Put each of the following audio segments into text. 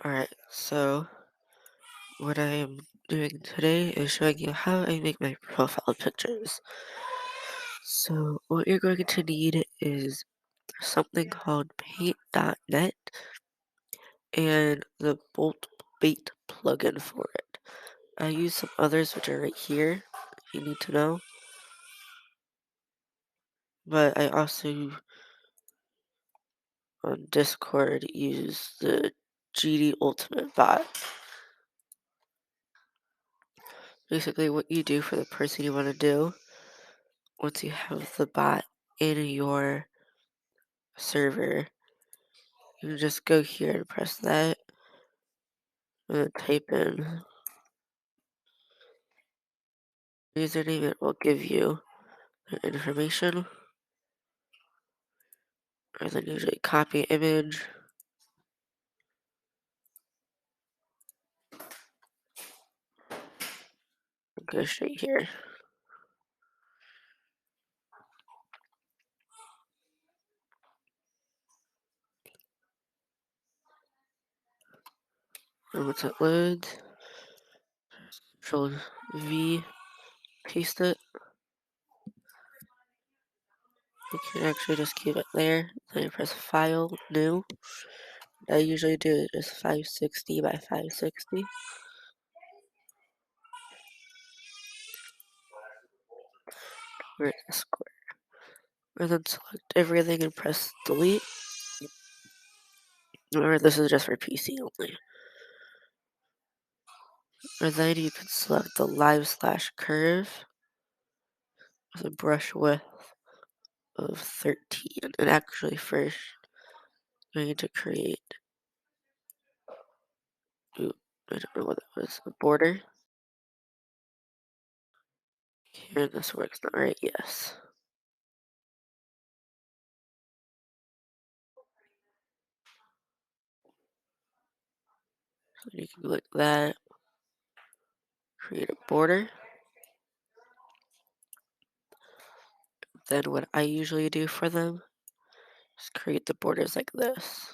Alright, so what I am doing today is showing you how I make my profile pictures. So what you're going to need is something called paint.net and the Bolt Bait plugin for it. I use some others which are right here, if you need to know. But I also on Discord use the GD Ultimate bot. Basically what you do for the person you want to do, once you have the bot in your server, you just go here and press that and then type in username. It will give you the information, and then usually copy image and go straight here. And once it loads, Control V, paste it. You can actually just keep it there. Then you press File, New. What I usually do is just 560 by 560. Right, square. And then select everything and press Delete. Remember, this is just for PC only. And then you can select the live/curve with a brush width of 13. And actually first, I need to create, I don't know what that was, a border. Here, this works not right, yes. So you can click that, create a border. Then what I usually do for them is create the borders like this.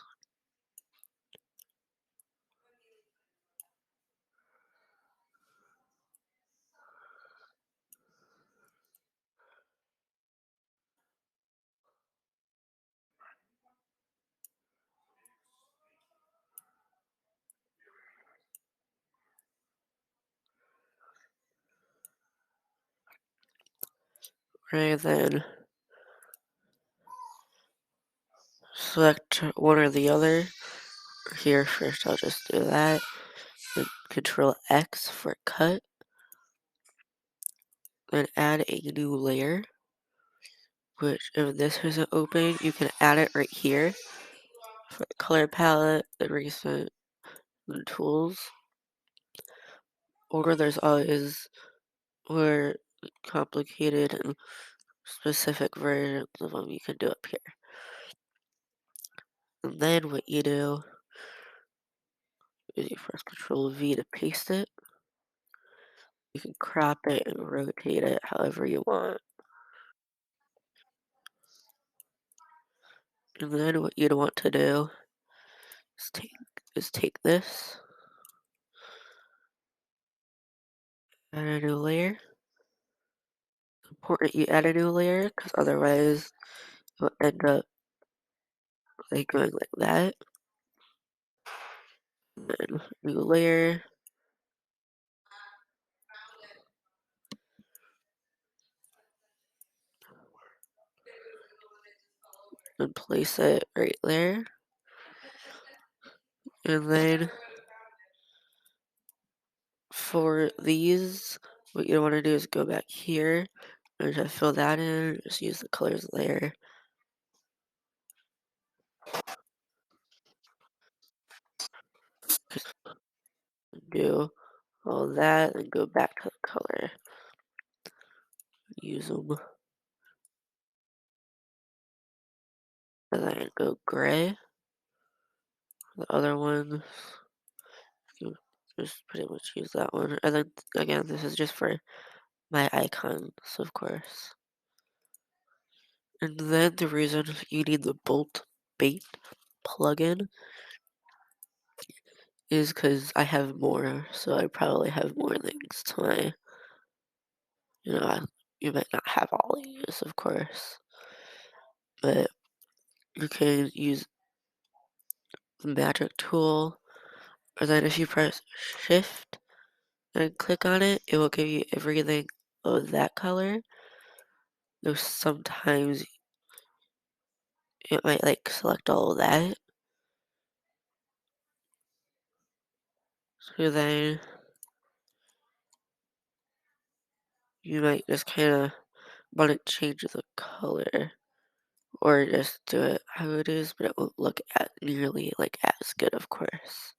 Right, then select one or the other. Here first, I'll just do that. Then Control X for cut. Then add a new layer. Which, if this isn't open, you can add it right here. For the color palette, the recent, the tools. Or there's always more complicated and specific versions of them you can do up here. And then what you do is you press Control V to paste it. You can crop it and rotate it however you want. And then what you'd want to do is take this, add a new layer. It's important you add a new layer because otherwise you'll end up like going like that. And then new layer. And place it right there. And then for these, what you want to do is go back here and to fill that in, just use the colors layer. Do all that and go back to the color. Use them. And then go gray. The other ones, you just pretty much use that one. And then again, this is just for my icons, of course. And then the reason you need the Bolt Bait plugin is because I have more, so I probably have more things to my, you know, you might not have all these, of course, but you can use the magic tool, or then if you press shift and click on it, it will give you everything of that color. Though sometimes it might like select all of that. So then you might just kind of want to change the color or just do it how it is, but it won't look at nearly like as good, of course.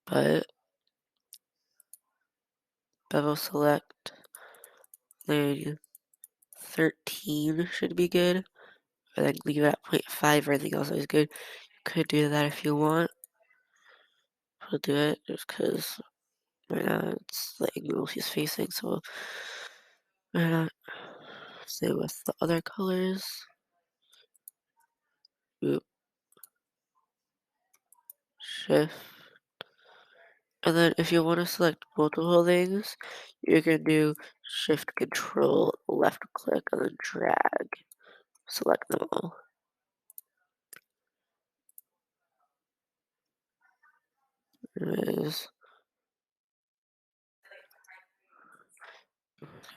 But bevel select, then 13 should be good. Or then leave it at 0.5, everything else is good. You could do that if you want. We'll do it just because right now it's the angle he's facing, so why not? Same with the other colors. Oop, shift. And then if you want to select multiple things, you can do shift control left click and then drag. Select them all. There it is.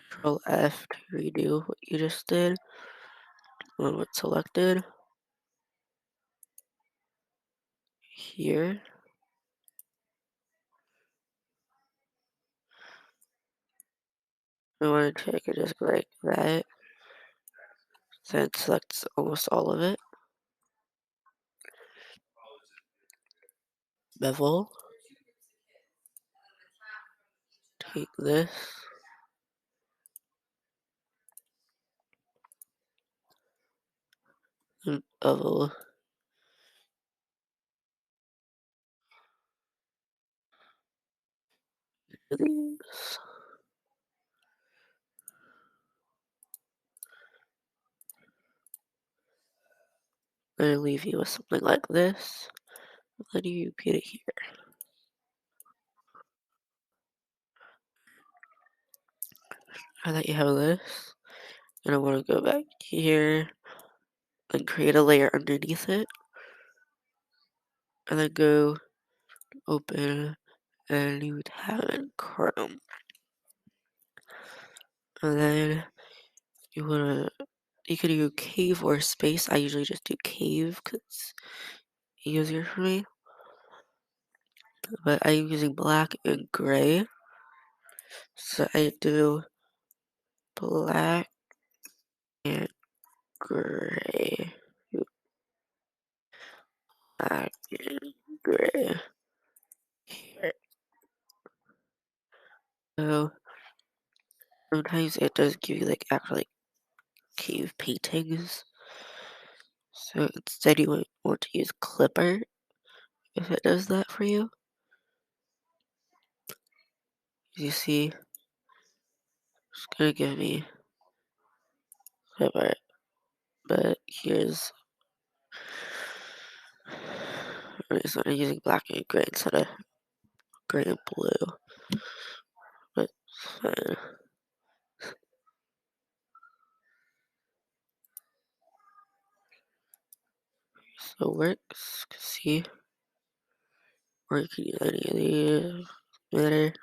Control F to redo what you just did. On what's selected. Here. I want to take it just like that. Then select almost all of it. Bevel. Take this. And bevel. These. I'm going to leave you with something like this. Then you repeat it here. Now that you have this, and I want to go back here and create a layer underneath it. And then go open a new tab in Chrome. And then you could do cave or space. I usually just do cave because it's easier for me. But I'm using black and gray. So I do black and gray. Black and gray. Here. So sometimes it does give you like actual like cave paintings. So instead you might want to use Clipper if it does that for you. You see, it's gonna give me Clipper, but here's so I'm using black and gray instead of gray and blue. But fine. So it works. See, or you can use any of these. Matter.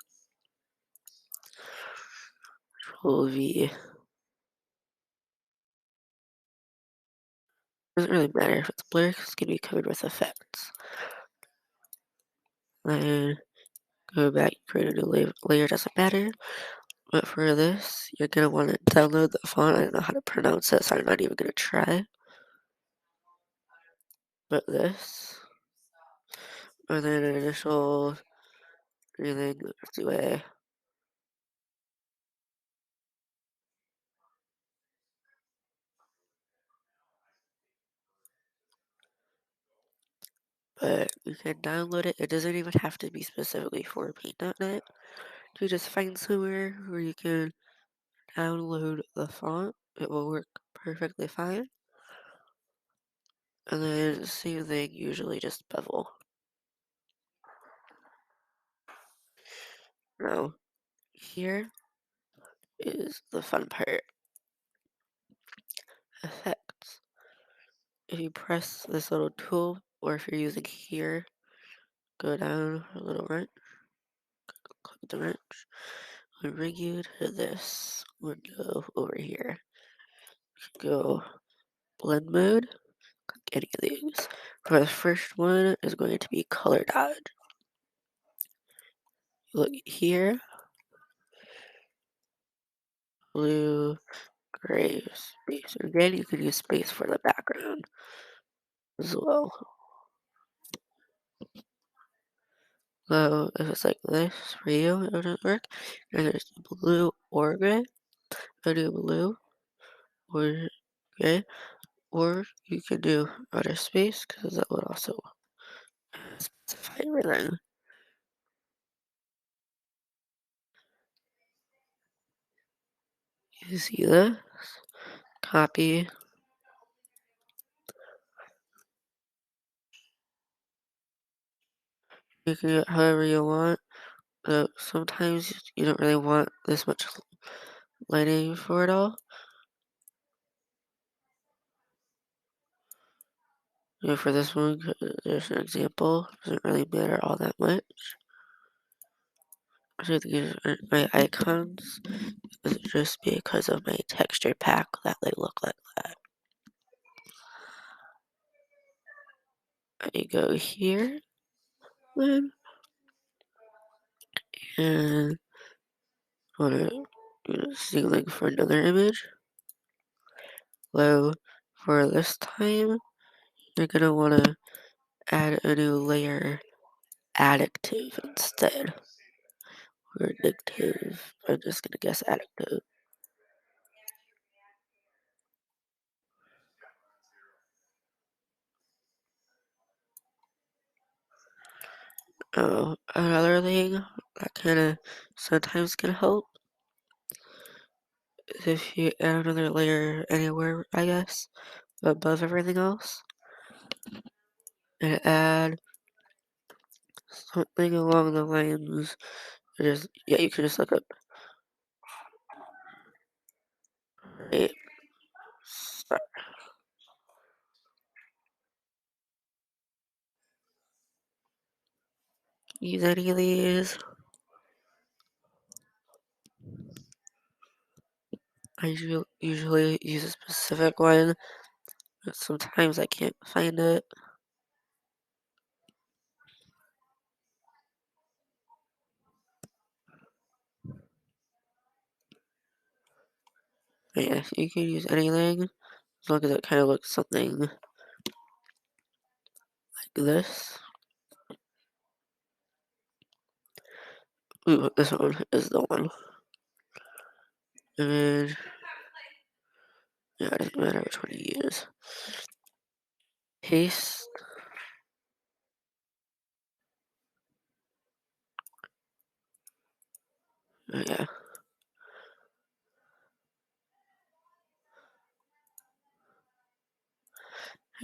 Control V. Doesn't really matter if it's blur, 'cause it's gonna be covered with effects. Then go back, create a new layer. Doesn't matter. But for this, you're gonna want to download the font. I don't know how to pronounce it, so I'm not even gonna try. But this, and then an initial everything. Let's do a. But you can download it. It doesn't even have to be specifically for Paint.net. You just find somewhere where you can download the font. It will work perfectly fine. And then same thing, usually just bevel. Now, here is the fun part. Effects. If you press this little tool, or if you're using here, go down a little wrench, click the wrench, will bring you to this window over here. Go blend mode, click any of these. For the first one is going to be color dodge. Look here, blue, gray, space. Again, you can use space for the background as well. So if it's like this for you, it doesn't work. And there's blue or gray. I do blue or gray, or you can do outer space because that would also specify everything. You see this? Copy. You can do it however you want. Sometimes you don't really want this much lighting for it all. For this one, there's an example. Doesn't really matter all that much. So these are my icons. It's just because of my texture pack that they look like that. I go here, then, and want to do the ceiling for another image. So for this time, you're gonna want to add a new layer, additive instead, or addictive. I'm just gonna guess additive. Another thing that kind of sometimes can help is if you add another layer anywhere, I guess, above everything else, and add something along the lines. You can just look up right. Use any of these. I usually use a specific one, but sometimes I can't find it. But yeah, you can use anything as long as it kind of looks something like this. Ooh, this one is the one. And yeah, it doesn't matter which one you use. Paste. Oh, yeah.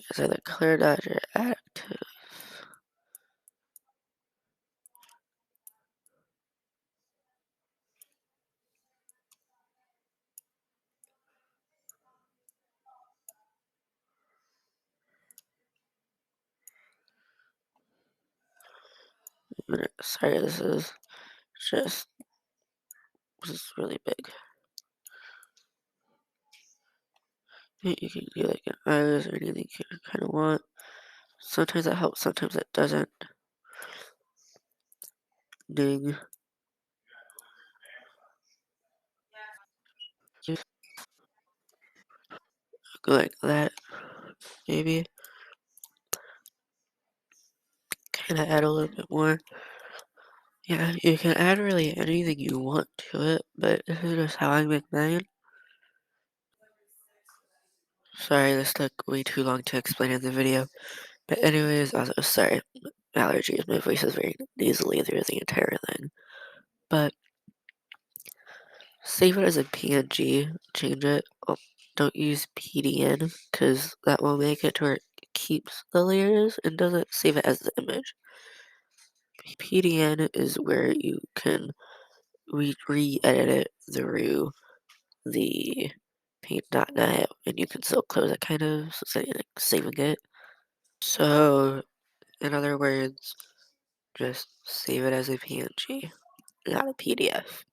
It's either clear dodge or active. Sorry, just this is really big. You can do like an eyes or anything you kind of want. Sometimes that helps, sometimes it doesn't. Ding. Just go like that, maybe. Kind of add a little bit more. Yeah, you can add really anything you want to it, but this is just how I make mine. Sorry, this took way too long to explain in the video. But anyways, also sorry, allergies. My voice is very nasally through the entire thing. But save it as a PNG, change it. Don't use PDN because that will make it to where it keeps the layers and doesn't save it as the image. PDN is where you can re-edit it through the paint.net, and you can still close it kind of, so it's like saving it. So, in other words, just save it as a PNG, not a PDF.